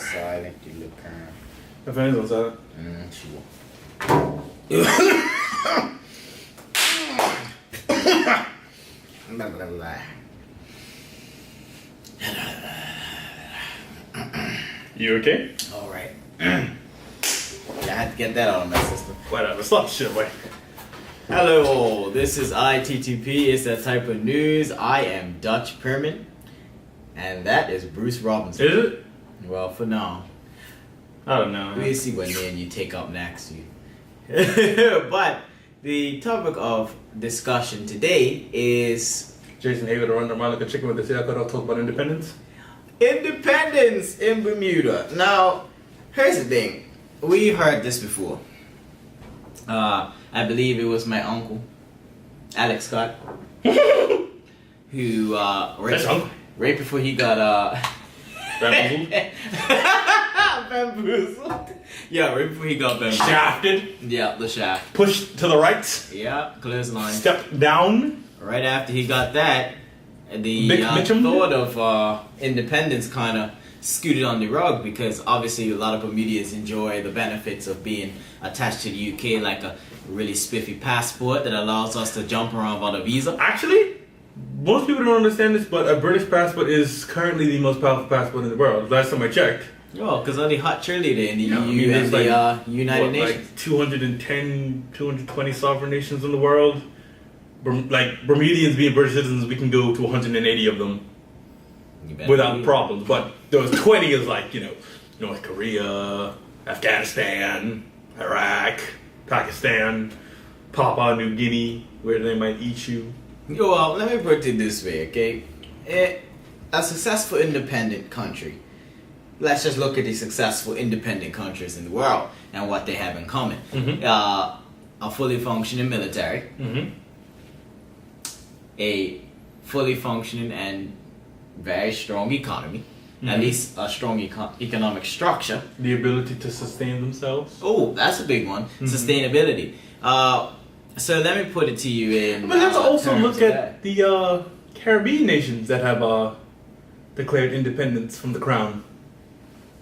silent. You look calm. My phone is on silent. Sure. Blah, blah, blah. You okay? All right. I had to get that out of my system. Whatever. Stop shit away. Hello all, this is ITTP, it's that type of news. I am Dutch Perman, and that is Bruce Robinson. Is it? Well, for now. I don't know. We'll see what me and you take up next. But the topic of discussion today is Jason Hayward around the mile like a chicken with a tail cut off, talk about independence. independence in Bermuda. Now, here's the thing. We've heard this before. I believe it was my uncle, Alex Scott, who right before he got Bamboozled? bamboozled. Yeah, right before he got bamboozled. Shafted. Yeah, the shaft. Pushed to the right. Yeah, clothesline. Stepped down. Right after he got that, the Mitchum? thought of independence kind of scooted on the rug, because obviously a lot of Bermudians enjoy the benefits of being attached to the UK, like a really spiffy passport that allows us to jump around without a visa. Actually, most people don't understand this, but a British passport is currently the most powerful passport in the world. Last time I checked. Oh, because only hot cheerleader in the Yeah, I EU mean, and there's the United Nations. Like 210, 220 sovereign nations in the world. Like Bermudians being British citizens, we can go to 180 of them without problems. But those 20 is like, North Korea, Afghanistan, Iraq, Pakistan, Papua New Guinea, where they might eat you. Well, let me put it this way, okay? A successful independent country. Let's just look at the successful independent countries in the world and what they have in common. Mm-hmm. A fully functioning military, Mm-hmm. a fully functioning and very strong economy, Mm-hmm. at least a strong economic structure. The ability to sustain themselves. Oh, that's a big one. Mm-hmm. Sustainability. So let me put it to you in. But let's also terms look of at the Caribbean nations that have declared independence from the crown.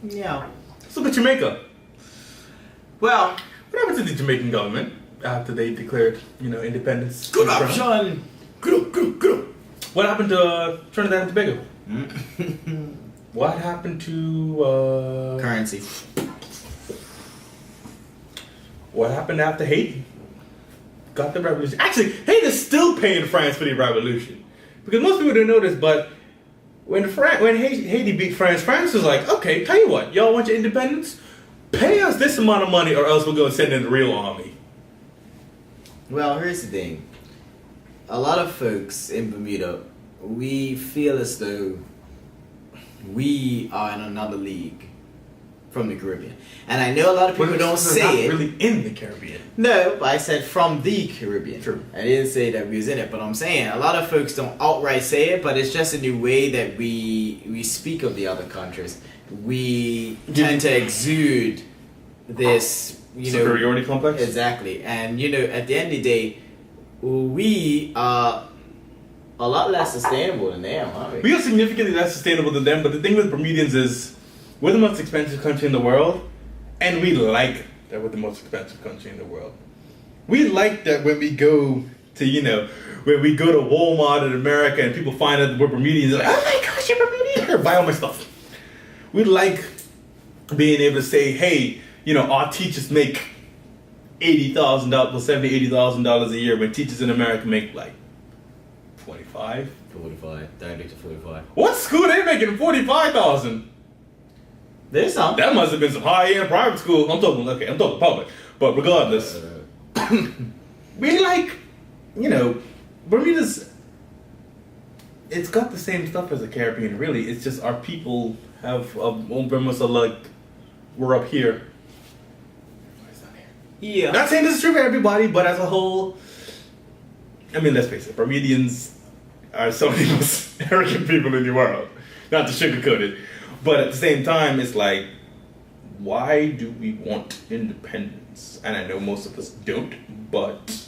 Yeah. Let's look at Jamaica. Well, What happened to the Jamaican government after they declared, independence? good from the crown? option. Good. What happened to Trinidad and Tobago? What happened to Currency. What happened after Haiti got the revolution? Actually, Haiti's still paying France for the revolution, because most people don't know this. But when Haiti beat France, France was like, "Okay, tell you what, y'all want your independence? Pay us this amount of money, or else we're gonna send in the real army." Well, here's the thing. A lot of folks in Bermuda, we feel as though we are in another league from the Caribbean. And I know a lot of people don't say it. Really in the Caribbean. No, but I said from the Caribbean. True. I didn't say that we was in it, but I'm saying a lot of folks don't outright say it, but it's just in the way that we speak of the other countries. We tend to exude this, Superiority complex? Exactly. And, at the end of the day, we are a lot less sustainable than them, aren't we? We are significantly less sustainable than them, but the thing with Bermudians is we're the most expensive country in the world, and we like that we're the most expensive country in the world. We like that when we go to, when we go to Walmart in America and people find out that we're Bermudians, they're like, "Oh my gosh, you're Bermudian! Here, buy all my stuff." We like being able to say, "Hey, our teachers make $80,000, $80,000 a year, when teachers in America make like 45. 45, 30 to 45. What school they making $45,000? There's some. That must have been some high-end private school. I'm talking public. But regardless, we like, Bermuda's, it's got the same stuff as the Caribbean, really. It's just our people have almost like, we're up here. Yeah. Not saying this is true for everybody, but as a whole, let's face it, Bermudians are some of the most arrogant people in the world. Not to sugarcoat it. But at the same time, it's like, why do we want independence? And I know most of us don't, but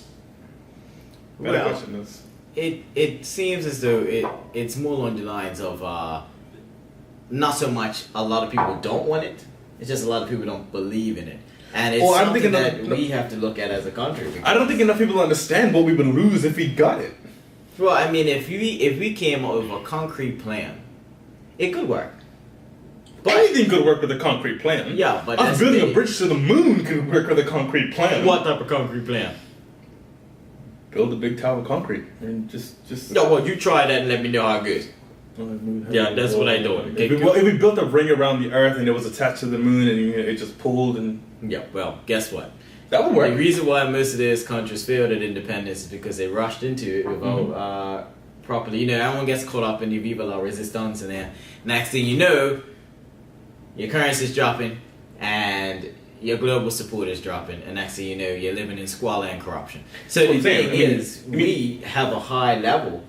better question is. It seems as though it's more along the lines of not so much a lot of people don't want it. It's just a lot of people don't believe in it. And it's I'm something thinking that we have to look at as a country. I don't think enough people understand what we would lose if we got it. Well, I mean, if we came up with a concrete plan, it could work. But anything could work with a concrete plan. Yeah, but us building a bridge to the moon could work with a concrete plan. What type of concrete plan? Build a big tower of concrete and just. No, well, you try that and let me know how it goes. Yeah, that's what I do. Okay, if we built a ring around the Earth and it was attached to the moon and it just pulled and. Yeah, well, guess what? That would work. The reason why most of these countries failed at independence is because they rushed into it without properly. You know, everyone gets caught up in the Viva la Resistance, and then next thing you know, your currency is dropping and your global support is dropping, and next thing you know, you're living in squalor and corruption. So the thing is, we have a high level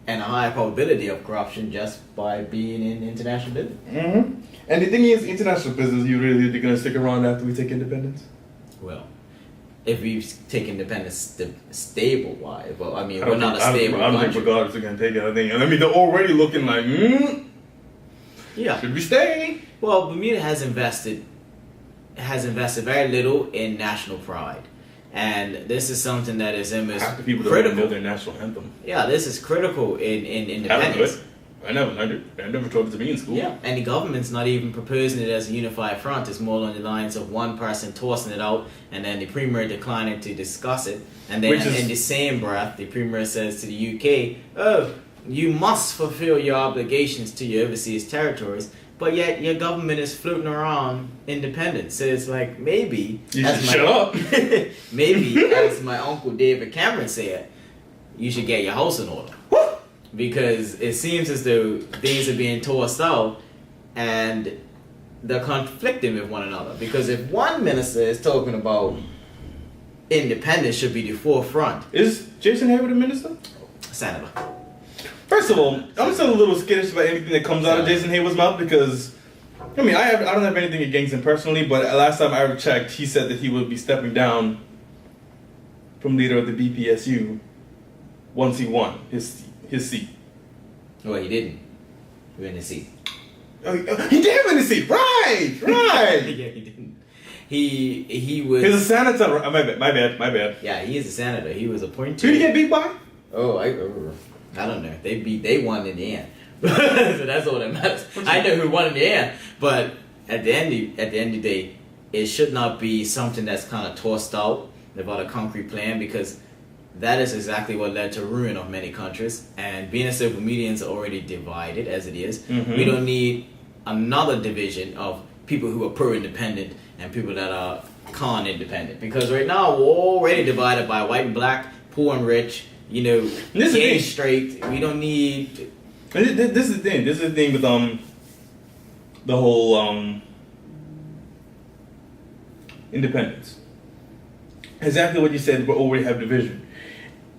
and a high probability of corruption just by being in international business. Mm-hmm. And the thing is, international business, you really think going to stick around after we take independence? Well, if we take independence stable-wise, well, I mean, we're not a stable country. I don't think regardless we're going to take it. I mean, they're already looking like, yeah. Should we stay? Well, Bermuda has invested very little in national pride. And this is something that is almost half the people critical. Don't know their national anthem. Yeah, this is critical in independence. I never learned it. I never taught it to me in school. Yeah, and the government's not even proposing it as a unified front. It's more along the lines of one person tossing it out and then the Premier declining to discuss it. And then in the same breath, the Premier says to the UK, oh, you must fulfill your obligations to your overseas territories, but yet your government is floating around independent. So it's like, maybe... You should shut up. Maybe, as my uncle David Cameron said, you should get your house in order. Because it seems as though things are being tossed out and they're conflicting with one another. Because if one minister is talking about independence should be the forefront. Is Jason Hayward a minister? Senator. First of all, I'm still a little skittish about anything that comes out of Jason Hayward's mouth because, I mean, I don't have anything against him personally, but last time I ever checked, he said that he would be stepping down from leader of the BPSU once he won his seat. Well, he didn't win the seat. He did win the seat, right? Yeah, he didn't. He was... He's a senator. My bad. Yeah, he is a senator. He was appointed... Who did he get beat by? Oh, I don't know. They won in the end. So that's all that matters. I know who won in the end, but at the end of the day, it should not be something that's kind of tossed out about a concrete plan, because that is exactly what led to ruin of many countries. And being as Bermudians are already divided as it is, we don't need another division of people who are pro-independent and people that are con-independent. Because right now we're already divided by white and black, poor and rich, gay and straight. We don't need... This is the thing. This is the thing with the whole independence. Exactly what you said. We already have division.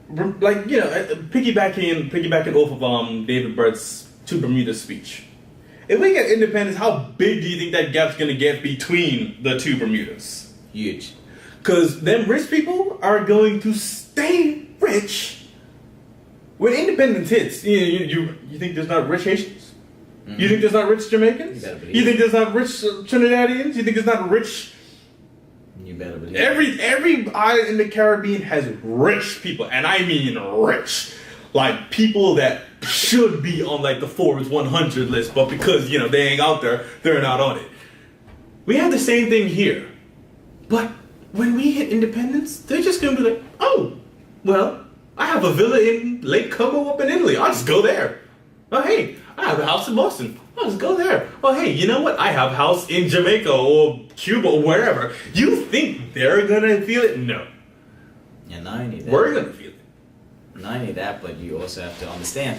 Like, piggybacking off of David Burt's To Bermuda speech. If we get independence, how big do you think that gap's gonna get between the two Bermudas? Huge. Because them rich people are going to stay rich when independence hits. You think there's not rich Haitians? Mm-hmm. You think there's not rich Jamaicans? You think there's not rich Trinidadians? You think there's not rich... You better believe every island in the Caribbean has rich people, and I mean rich, like people that should be on like the Forbes 100 list, but because they ain't out there, they're not on it. We have the same thing here, but when we hit independence, they're just gonna be like, oh, well, I have a villa in Lake Como up in Italy. I'll just go there. Oh, hey, I have a house in Boston. I'll just go there. Oh, hey, you know what? I have a house in Jamaica or Cuba or wherever. You think they're going to feel it? No. Yeah, not only that. We're going to feel it. Not only that, but you also have to understand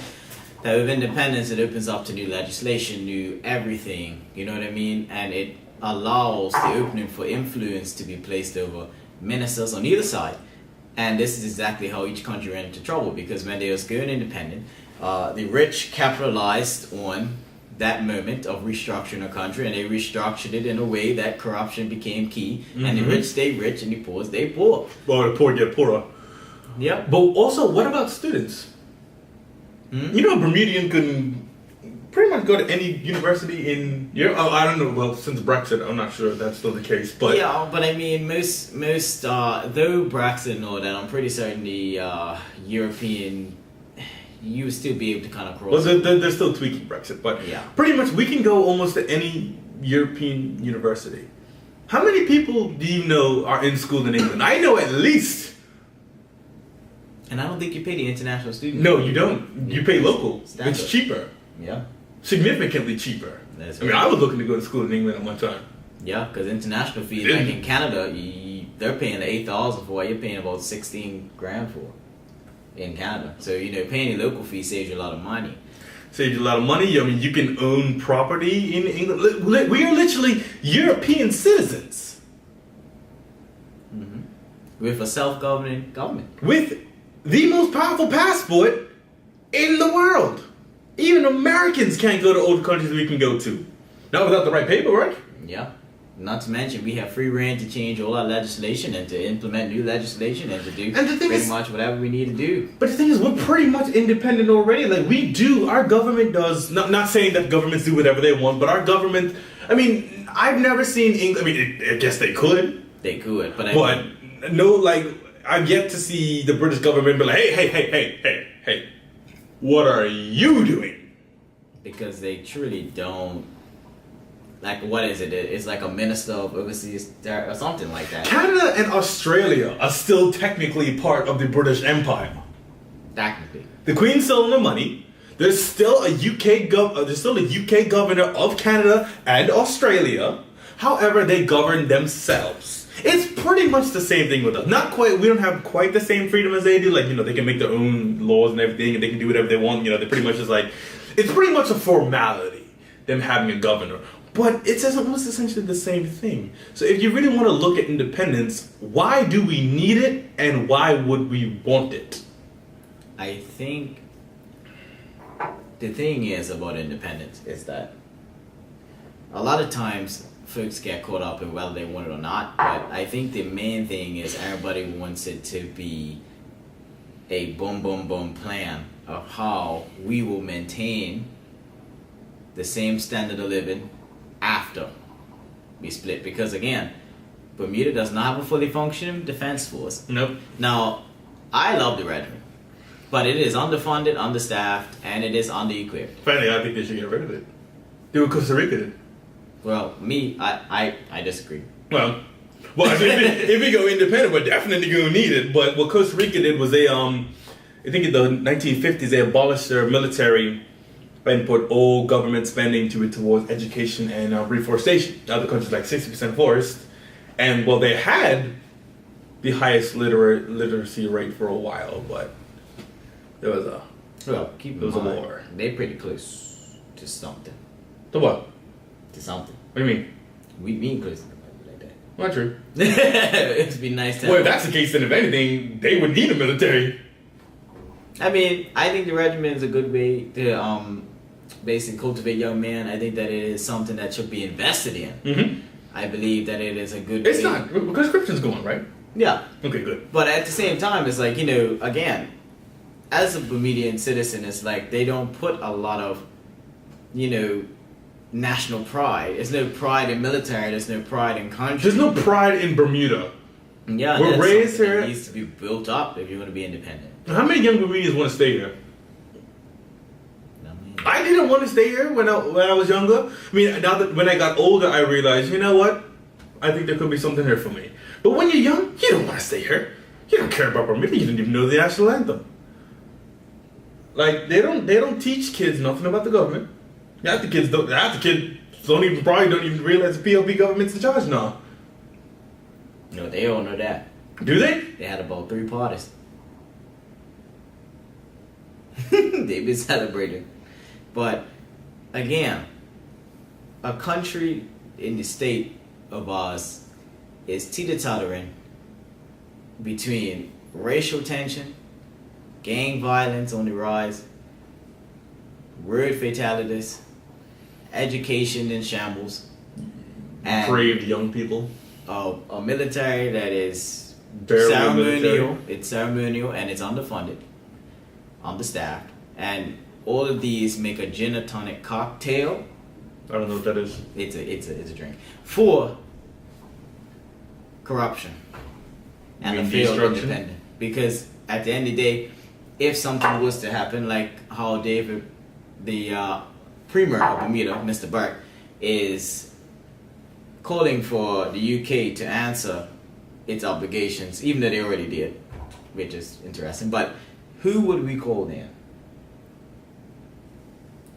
that with independence, it opens up to new legislation, new everything. You know what I mean? And it allows the opening for influence to be placed over ministers on either side. And this is exactly how each country ran into trouble, because when they was going independent, the rich capitalized on that moment of restructuring a country, and they restructured it in a way that corruption became key, and the rich stayed rich and the poor stayed poor. Well, the poor get poorer. Yep. But also, what about students? A Bermudian can pretty much go to any university in Europe. Oh, I don't know. Well, since Brexit, I'm not sure if that's still the case. But yeah, but I mean, most though Brexit and all that, I'm pretty certain the European, you would still be able to kind of cross. Well, they're still tweaking Brexit, but yeah, pretty much we can go almost to any European university. How many people do you know are in school in England? I know at least. And I don't think you pay the international student. No, you don't. You pay local. Standard. It's cheaper. Yeah. Significantly cheaper. That's I mean, I was looking to go to school in England at one time. Yeah, because international fees, like in Canada, they're paying $8,000 for. You're paying about $16,000 for in Canada. So paying the local fee saves you a lot of money. Saves you a lot of money. I mean, you can own property in England. We are literally European citizens. Mm-hmm. With a self-governing government. With the most powerful passport in the world. Even Americans can't go to all the countries we can go to. Not without the right paperwork. Yeah. Not to mention, we have free reign to change all our legislation and to implement new legislation and to do pretty much whatever we need to do. But the thing is, we're pretty much independent already. Like, our government does, not saying that governments do whatever they want, but our government, I mean, I've never seen England, I mean, I guess they could. They could, but I've yet to see the British government be like, hey, what are you doing? Because they truly don't. Like, what is it? It's like a minister of overseas or something like that. Canada and Australia are still technically part of the British Empire. Technically. The Queen's still on the money. There's still a UK governor of Canada and Australia. However, they govern themselves. It's pretty much the same thing with us. Not quite. We don't have quite the same freedom as they do. Like, they can make their own laws and everything, and they can do whatever they want. They pretty much just like, it's pretty much a formality, them having a governor. But it's almost essentially the same thing. So if you really want to look at independence, why do we need it and why would we want it? I think the thing is about independence is that a lot of times folks get caught up in whether they want it or not. But I think the main thing is everybody wants it to be a boom, boom, boom plan of how we will maintain the same standard of living after we split, because again, Bermuda does not have a fully functioning defense force. Nope. Now, I love the regiment, but it is underfunded, understaffed, and it is under-equipped. Frankly, I think they should get rid of it. Do what Costa Rica did. Well, I disagree. Well, if we go independent, we're definitely going to need it. But what Costa Rica did was I think in the 1950s, they abolished their military and put all government spending towards education and reforestation. Now the country's like 60% forest, and they had the highest literacy rate for a while, but there was a war. They're pretty close to something. To what? To something. What do you mean? We mean close to like that. Not true. It'd be nice to. Well, if that's the case, then if anything, they would need a military. I mean, I think the regiment is a good way to basically cultivate young men. I think that it is something that should be invested in. Mm-hmm. I believe that it is a good It's way. not. Conscription's going, right? Yeah. Okay, good. But at the same time, it's like, again, as a Bermudian citizen, it's like they don't put a lot of, national pride. There's no pride in military. There's no pride in country. There's no pride in Bermuda. Yeah, we're raised here. It needs to be built up if you want to be independent. How many young Bermudians want to stay here? I didn't want to stay here when I was younger. I mean, now that when I got older, I realized, you know what? I think there could be something here for me. But when you're young, you don't want to stay here. You don't care about Bermuda. You didn't even know the national anthem. Like, they don't teach kids nothing about the government. Half the kids don't even realize the PLP government's in charge now. No, they all know that. Do they? They had about 3 parties. They've been celebrating. But again, a country in the state of ours is teeter-tottering between racial tension, gang violence on the rise, word fatalities, education in shambles, and Brave young people. A military that is Barely ceremonial. military. It's ceremonial and it's underfunded, understaffed, and all of these make a gin and tonic cocktail. I don't know what that is. It's a drink for corruption and You a mean failed destruction? independent. Because at the end of the day, if something was to happen, like how David, the Premier of Bermuda, Mr. Burt, is calling for the UK to answer its obligations, even though they already did, which is interesting. But who would we call then?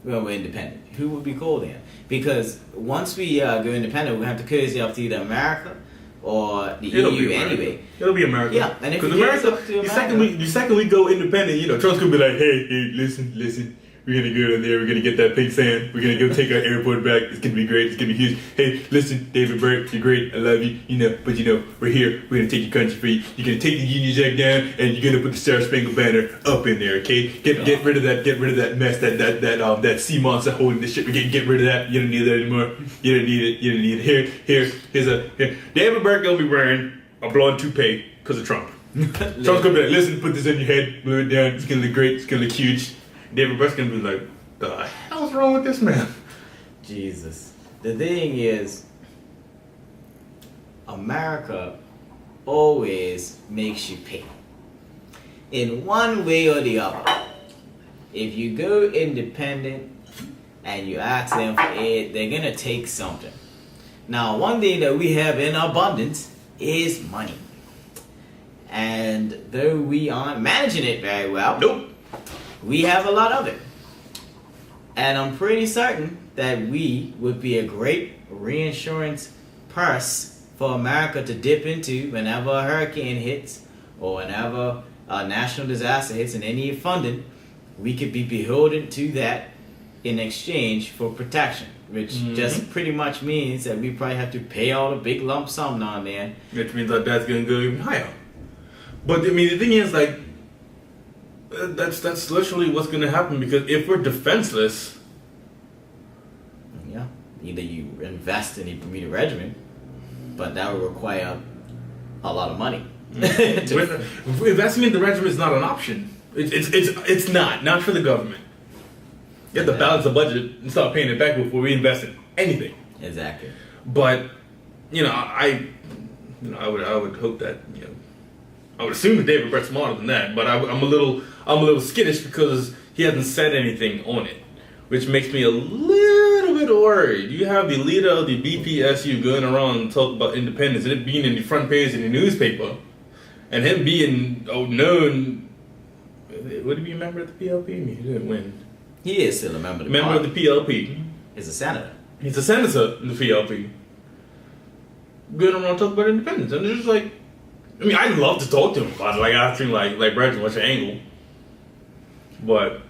Well, we're independent. Who would we call then? Because once we go independent, we have to cozy up to either America or the EU anyway. It'll be America. Yeah, and if because we America, get to the second we go independent, Trump's gonna be like, hey, listen, we're gonna go in there, we're gonna get that pink sand, we're gonna go take our airport back. It's gonna be great. It's gonna be huge. Hey, listen, David Burt, you're great. I love you. But we're here. We're gonna take your country for you. You're gonna take the Union Jack down, and you're gonna put the Star Spangled Banner up in there. Okay, get rid of that mess, that sea monster holding this shit. We're get rid of that. You don't need that anymore. You don't need it. You don't need it. Here. David Burt gonna be wearing a blonde toupee because of Trump. Trump's gonna be like, listen, put this on your head, glue it down. It's gonna look great. It's gonna look huge. David Burt's gonna be like, the hell's wrong with this man? Jesus. The thing is, America always makes you pay. In one way or the other. If you go independent and you ask them for aid, they're gonna take something. Now, one thing that we have in abundance is money. And though we aren't managing it very well, Nope. we have a lot of it. And I'm pretty certain that we would be a great reinsurance purse for America to dip into whenever a hurricane hits or whenever a national disaster hits and they need funding. We could be beholden to that in exchange for protection, which just pretty much means that we probably have to pay all the big lump sum now and then. Which means that that's gonna go even higher. But I mean, the thing is, like, that's literally what's gonna happen, because if we're defenseless, Yeah, either you invest in the Bermuda Regiment, but that would require a lot of money. investing in the regiment is not an option. It's not for the government. You have to balance the budget and start paying it back before we invest in anything. Exactly. But I would hope that I would assume that David Burt's smarter than that. But I'm a little skittish because he hasn't said anything on it, which makes me a little bit worried. You have the leader of the BPSU going around and talk about independence, and it being in the front page in the newspaper, and him being known. Would he be a member of the PLP? I mean, he didn't win. He is still a member of the Member party. of the PLP. He's a senator. He's a senator in the PLP. Going around talking about independence, and it's just like, I mean, I'd love to talk to him about it, like asking, like Bradley, what's your angle? But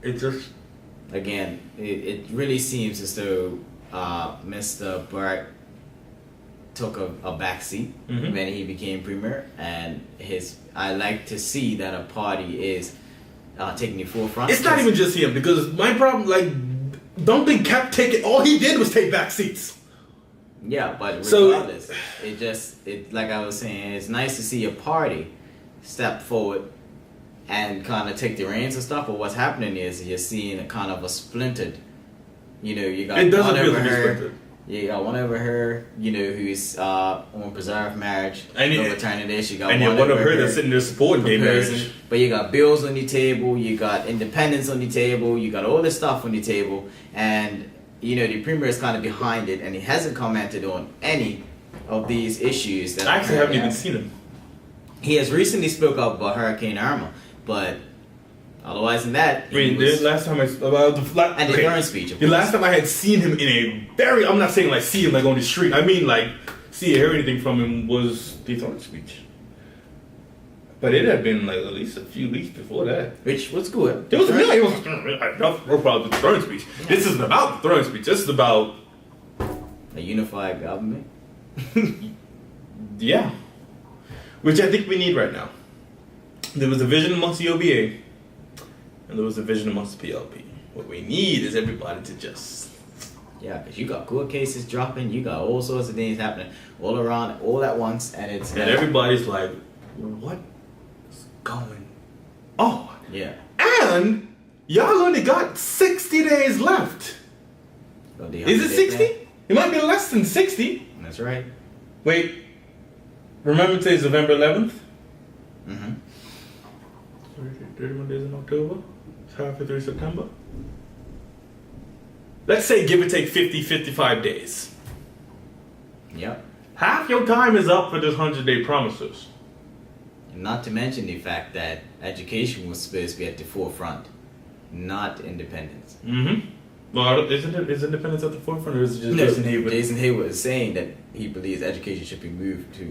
it just, Again, it really seems as though Mr. Burt took a back seat when he became premier, and I like to see that a party is taking the forefront. it's not even just him, because my problem, like, don't think kept taking, all he did was take back seats. Yeah, but So- regardless, it like I was saying, it's nice to see a party step forward and kind of take the reins and stuff. But what's happening is you're seeing a kind of a splintered. You got It doesn't one feel over to be her. splintered. You got one over her, who's on preserved marriage, And overturning this. You got And one then one of over her that's sitting there supporting gay proposing. marriage. But you got bills on the table, you got independence on the table, you got all this stuff on the table, and the premier is kind of behind it, and he hasn't commented on any of these issues. That I actually haven't even happened. seen him. He has recently spoke up about Hurricane Irma, but otherwise than that, I mean, the last time and the Durham speech. Of The course. last time I had seen him in a very, I'm not saying like see him like on the street, I mean like see or hear anything from him was the Thorne speech. But it had been like at least a few weeks before that. Which was good. It was no problem with the Thorne speech. This isn't about the Thorne speech. This is about a unified government. yeah, which I think we need right now. There was a vision amongst the OBA, and there was a vision amongst the PLP. What we need is everybody to just Yeah, because you got court cases dropping, you got all sorts of things happening all around, all at once, and it's and everybody's like, what is going on? Yeah. And Y'all only got 60 days left. Well, the Is it 100-day 60? plan. It might be less than 60. That's right. Wait. Remember today's November 11th? Mm-hmm. 31 days in October. It's halfway through September. Let's say give or take 50, 55 days. Yep. Half your time is up for this 100-day promises. Not to mention the fact that education was supposed to be at the forefront, not independence. Mm-hmm. Well, is independence at the forefront, or is it just No, Jason Hayward? Jason Hayward is saying that he believes education should be moved to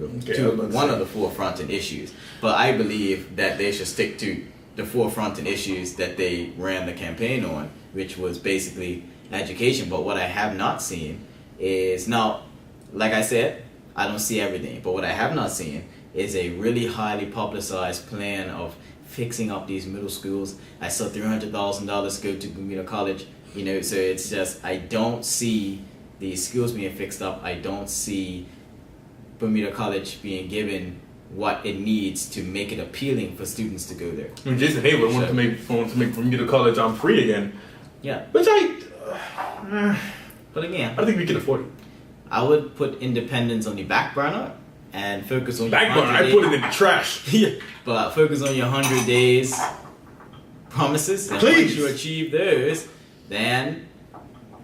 one of the forefront in issues. But I believe that they should stick to the forefront in issues that they ran the campaign on, which was basically education. But what I have not seen is, now, like I said, I don't see everything. But what I have not seen is a really highly publicized plan of fixing up these middle schools. I saw $300,000 go to Bermuda College. You know, so it's just, I don't see the schools being fixed up. I don't see Bermuda College being given what it needs to make it appealing for students to go there. I mean, Jason Hayward wanted to make Bermuda College free again. Yeah. Which But again, I think we can afford it. I would put independence on the back burner and focus on Back burner, I put it in the trash. Yeah. But focus on your 100 days promises. And Please. once you achieve those, then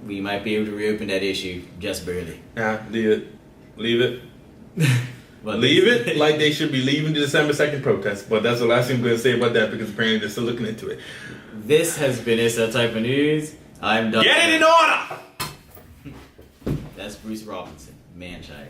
we might be able to reopen that issue just barely. Yeah, leave it. But Leave it like they should be leaving the December 2nd protest. But that's the last thing I'm going to say about that, because apparently they're still looking into it. This has been that type of news. I'm done. Get it in order! That's Bruce Robinson, man child.